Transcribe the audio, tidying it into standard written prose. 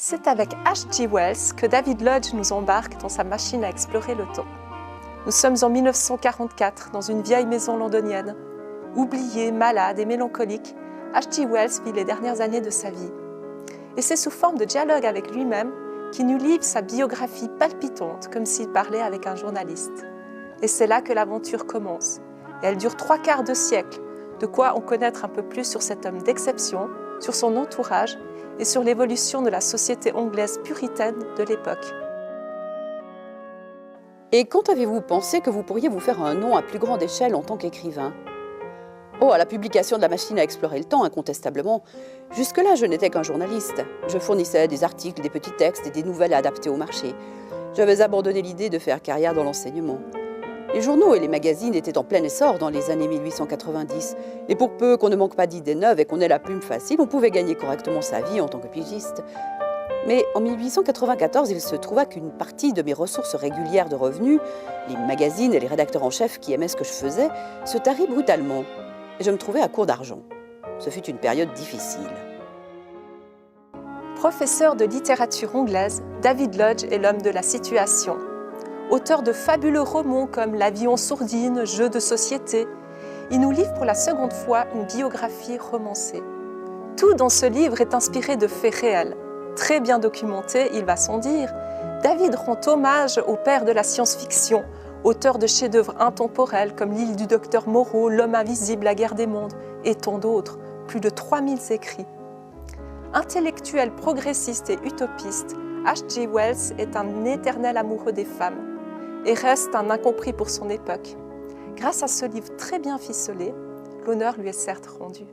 C'est avec H.G. Wells que David Lodge nous embarque dans sa machine à explorer le temps. Nous sommes en 1944, dans une vieille maison londonienne. Oublié, malade et mélancolique, H.G. Wells vit les dernières années de sa vie. Et c'est sous forme de dialogue avec lui-même qu'il nous livre sa biographie palpitante, comme s'il parlait avec un journaliste. Et c'est là que l'aventure commence. Et elle dure 3/4 de siècle, de quoi en connaître un peu plus sur cet homme d'exception, sur son entourage et sur l'évolution de la société anglaise puritaine de l'époque. Et quand avez-vous pensé que vous pourriez vous faire un nom à plus grande échelle en tant qu'écrivain? Oh, à la publication de la machine à explorer le temps, incontestablement. Jusque-là, je n'étais qu'un journaliste. Je fournissais des articles, des petits textes et des nouvelles adaptées au marché. J'avais abandonné l'idée de faire carrière dans l'enseignement. Les journaux et les magazines étaient en plein essor dans les années 1890. Et pour peu qu'on ne manque pas d'idées neuves et qu'on ait la plume facile, on pouvait gagner correctement sa vie en tant que pigiste. Mais en 1894, il se trouva qu'une partie de mes ressources régulières de revenus, les magazines et les rédacteurs en chef qui aimaient ce que je faisais, se tarit brutalement. Et je me trouvais à court d'argent. Ce fut une période difficile. Professeur de littérature anglaise, David Lodge est l'homme de la situation. Auteur de fabuleux romans comme La vie en sourdine, Jeux de société, il nous livre pour la seconde fois une biographie romancée. Tout dans ce livre est inspiré de faits réels. Très bien documenté, il va sans dire, David rend hommage au père de la science-fiction, auteur de chefs-d'œuvre intemporels comme L'île du docteur Moreau, L'homme invisible, La guerre des mondes et tant d'autres, plus de 3000 écrits. Intellectuel progressiste et utopiste, H.G. Wells est un éternel amoureux des femmes et reste un incompris pour son époque. Grâce à ce livre très bien ficelé, l'honneur lui est certes rendu.